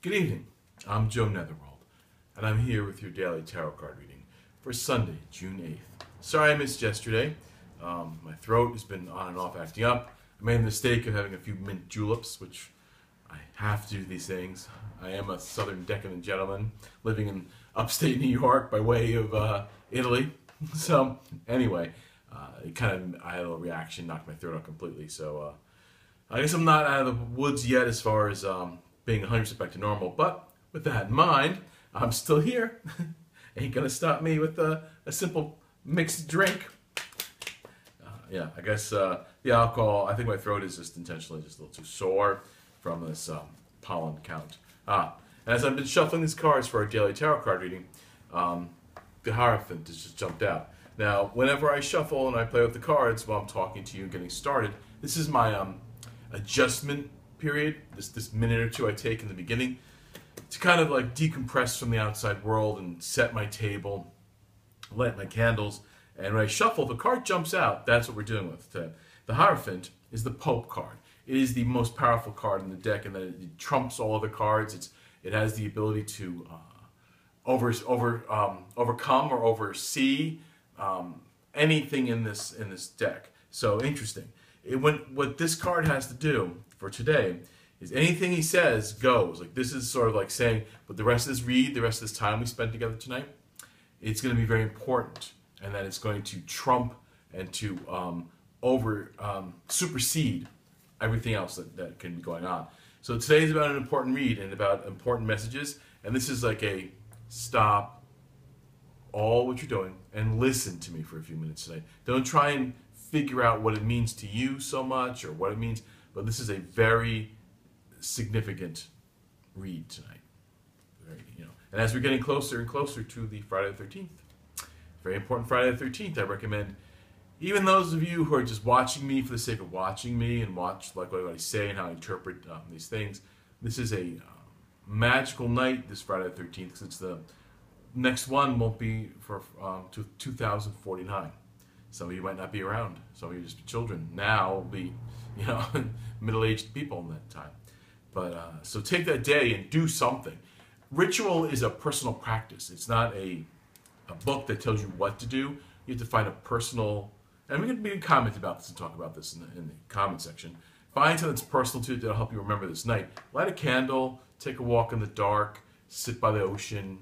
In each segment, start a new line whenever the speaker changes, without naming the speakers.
Good evening, I'm Joe Netherworld, and I'm here with your daily tarot card reading for Sunday, June 8th. Sorry I missed yesterday. My throat has been on and off acting up. I made the mistake of having a few mint juleps, which I have to do these things. I am a southern decadent gentleman living in upstate New York by way of Italy. So anyway, I had a little reaction, knocked my throat out completely. So I guess I'm not out of the woods yet as far as being 100% back to normal, but with that in mind, I'm still here. Ain't gonna stop me with a simple mixed drink. I guess the alcohol, I think my throat is just intentionally just a little too sore from this pollen count. And as I've been shuffling these cards for our daily tarot card reading, the Hierophant has just jumped out. Now, whenever I shuffle and I play with the cards while I'm talking to you and getting started, this is my adjustment period, this minute or two I take in the beginning to kind of like decompress from the outside world and set my table, light my candles, and when I shuffle, the card jumps out. That's what we're doing with today. The Hierophant is the Pope card. It is the most powerful card in the deck, and that it trumps all other cards. It has the ability to overcome or oversee anything in this deck. So interesting. What this card has to do for today is anything he says goes. Like this is sort of like saying, but the rest of this read, the rest of this time we spent together tonight, it's going to be very important, and that it's going to trump and to supersede everything else that can be going on. So today is about an important read and about important messages, and this is like a stop all what you're doing and listen to me for a few minutes today. Don't try and figure out what it means to you so much or what it means, but this is a very significant read tonight. And as we're getting closer and closer to the Friday the 13th, very important Friday the 13th, I recommend even those of you who are just watching me for the sake of watching me and watch like what I say and how I interpret these things, this is a magical night this Friday the 13th, because it's the next one won't be for 2049. Some of you might not be around. Some of you just be children. Now will be, middle-aged people in that time. But so take that day and do something. Ritual is a personal practice. It's not a book that tells you what to do. You have to find a personal, and we can comment about this and talk about this in the comment section. Find something that's personal to you that'll help you remember this night. Light a candle, take a walk in the dark, sit by the ocean,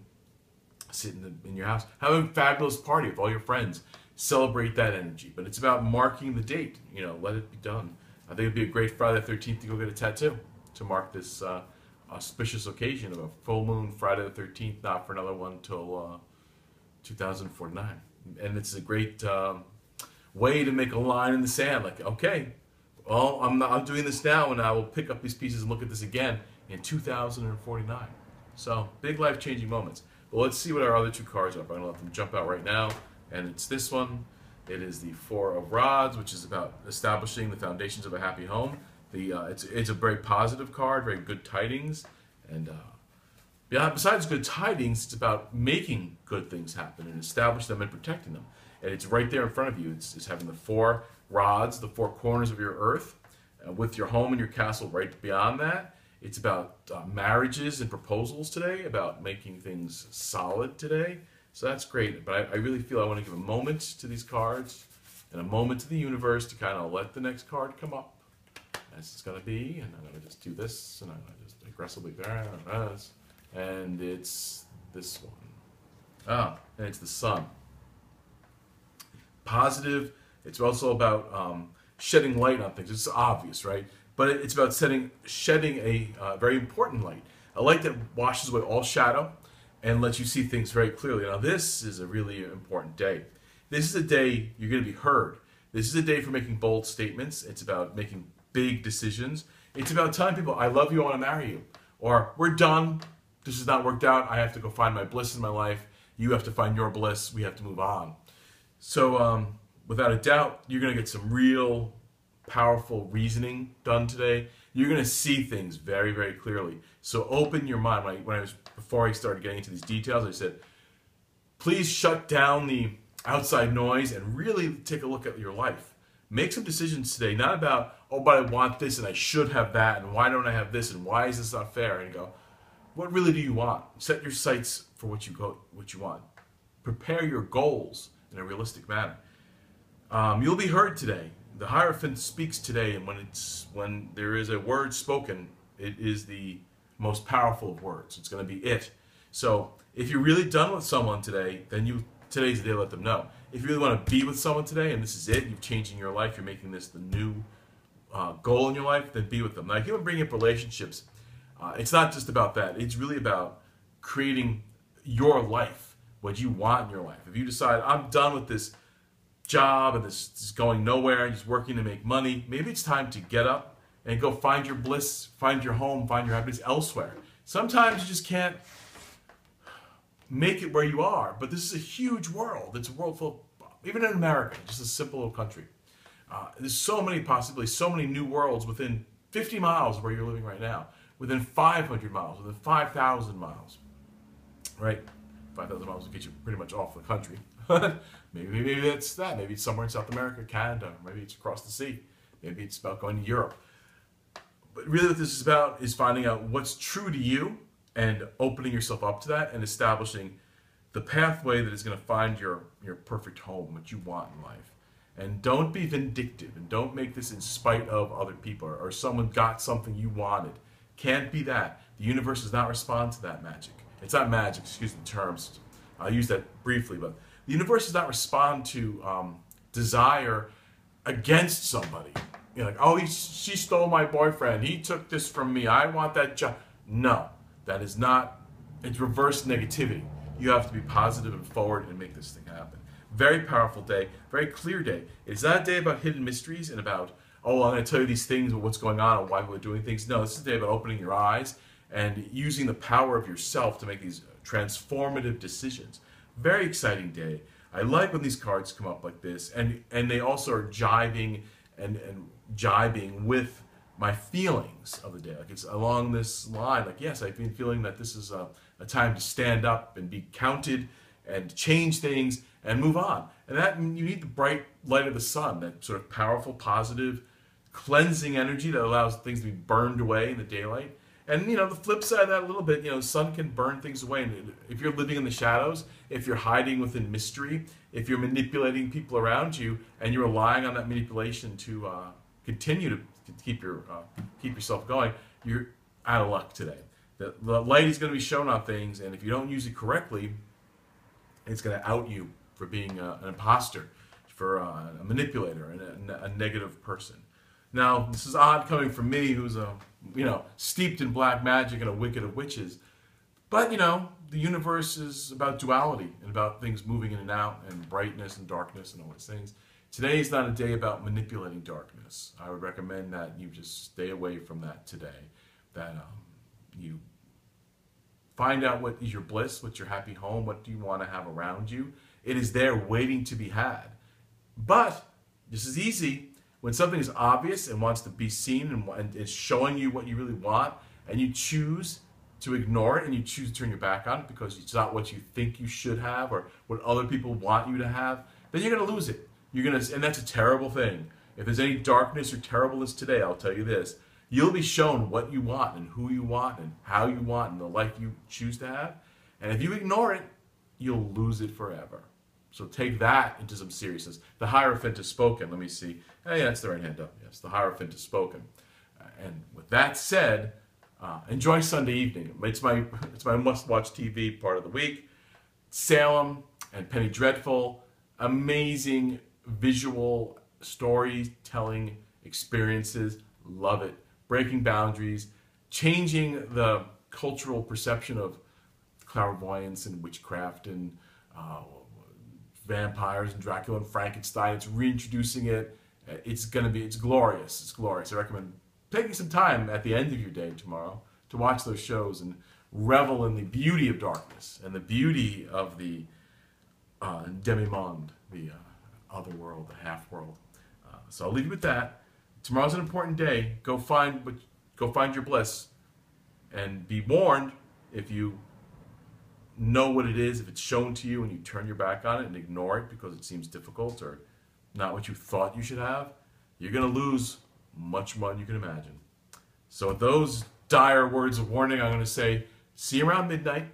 sit in your house, have a fabulous party with all your friends. Celebrate that energy. But it's about marking the date. Let it be done. I think it'd be a great Friday the 13th to go get a tattoo to mark this auspicious occasion of a full moon Friday the 13th, not for another one till 2049. And it's a great way to make a line in the sand. Like, okay, well, I'm doing this now, and I will pick up these pieces and look at this again in 2049. So big life-changing moments. But let's see what our other two cards are. I'm going to let them jump out right now. And it's this one. It is the Four of Rods, which is about establishing the foundations of a happy home. It's a very positive card, very good tidings. And besides good tidings, it's about making good things happen and establish them and protecting them. And it's right there in front of you. It's having the four rods, the four corners of your earth, with your home and your castle right beyond that. It's about marriages and proposals today, about making things solid today. So that's great, but I really feel I want to give a moment to these cards and a moment to the universe to kind of let the next card come up as it's going to be, and I'm going to just do this, and I'm going to just aggressively, and it's this one. And it's the Sun. Positive. It's also about shedding light on things. It's obvious, right? But it's about shedding a very important light, a light that washes away all shadow and lets you see things very clearly. Now, this is a really important day. This is a day you're going to be heard. This is a day for making bold statements. It's about making big decisions. It's about telling people, I love you, I want to marry you. Or, we're done. This has not worked out. I have to go find my bliss in my life. You have to find your bliss. We have to move on. So, without a doubt, you're going to get some real powerful reasoning done today. You're going to see things very, very clearly. So open your mind. Before I started getting into these details, I said, please shut down the outside noise and really take a look at your life. Make some decisions today, not about, oh, but I want this and I should have that, and why don't I have this, and why is this not fair? And you go, what really do you want? Set your sights for what you want. Prepare your goals in a realistic manner. You'll be heard today. The Hierophant speaks today, and when there is a word spoken, it is the most powerful of words. It's going to be it. So if you're really done with someone today, then today's the day to let them know. If you really want to be with someone today, and this is it, you're changing your life, you're making this the new goal in your life, then be with them. Now, if you want to bring up relationships, it's not just about that. It's really about creating your life, what you want in your life. If you decide, I'm done with this job and this is going nowhere and just working to make money, maybe it's time to get up and go find your bliss, find your home, find your happiness elsewhere. Sometimes you just can't make it where you are, but this is a huge world. It's a world full of, even in America, just a simple little country. There's so many possibilities, so many new worlds within 50 miles of where you're living right now, within 500 miles, within 5,000 miles, right? 5,000 miles will get you pretty much off the country. maybe that's that. Maybe it's somewhere in South America, Canada. Maybe it's across the sea. Maybe it's about going to Europe. But really what this is about is finding out what's true to you and opening yourself up to that and establishing the pathway that is going to find your perfect home, what you want in life. And don't be vindictive, and don't make this in spite of other people or someone got something you wanted. Can't be that. The universe does not respond to that magic. It's not magic, excuse the terms. I'll use that briefly, but the universe does not respond to desire against somebody. You're like, oh, she stole my boyfriend. He took this from me. I want that job. No, that is not. It's reverse negativity. You have to be positive and forward and make this thing happen. Very powerful day, very clear day. It's not a day about hidden mysteries and about, oh, I'm going to tell you these things about what's going on and why we're doing things. No, this is a day about opening your eyes and using the power of yourself to make these transformative decisions. Very exciting day. I like when these cards come up like this, and they also are jiving and jibing with my feelings of the day. Like it's along this line, like, yes, I've been feeling that this is a time to stand up and be counted and change things and move on. And that you need the bright light of the sun, that sort of powerful, positive, cleansing energy that allows things to be burned away in the daylight. And, you know, the flip side of that a little bit, you know, the sun can burn things away. And if you're living in the shadows, if you're hiding within mystery, if you're manipulating people around you, and you're relying on that manipulation to continue to keep yourself going, you're out of luck today. The light is going to be shown on things, and if you don't use it correctly, it's going to out you for being an imposter, for a manipulator, and a negative person. Now, this is odd coming from me, who's steeped in black magic and a wicked of witches. But, you know, the universe is about duality and about things moving in and out and brightness and darkness and all these things. Today is not a day about manipulating darkness. I would recommend that you just stay away from that today. That you find out what is your bliss, what's your happy home, what do you want to have around you. It is there waiting to be had. But this is easy. When something is obvious and wants to be seen and is showing you what you really want, and you choose to ignore it and you choose to turn your back on it because it's not what you think you should have or what other people want you to have, then you're going to lose it. And that's a terrible thing. If there's any darkness or terribleness today, I'll tell you this. You'll be shown what you want and who you want and how you want and the life you choose to have. And if you ignore it, you'll lose it forever. So take that into some seriousness. The Hierophant has spoken. Let me see. Oh, yeah, that's the right hand up. Yes, the Hierophant has spoken. And with that said, enjoy Sunday evening. It's my must-watch TV part of the week. Salem and Penny Dreadful. Amazing visual storytelling experiences. Love it. Breaking boundaries. Changing the cultural perception of clairvoyance and witchcraft and vampires and Dracula and Frankenstein. It's reintroducing it. It's glorious. It's glorious. I recommend taking some time at the end of your day tomorrow to watch those shows and revel in the beauty of darkness and the beauty of the demi-monde, the other world, the half world. So I'll leave you with that. Tomorrow's an important day. Go find your bliss, and be warned if you know what it is, if it's shown to you and you turn your back on it and ignore it because it seems difficult or not what you thought you should have, you're going to lose much more than you can imagine. So with those dire words of warning, I'm going to say, See you around midnight.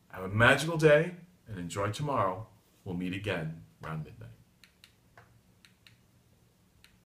Have a magical day and enjoy tomorrow. We'll meet again around midnight.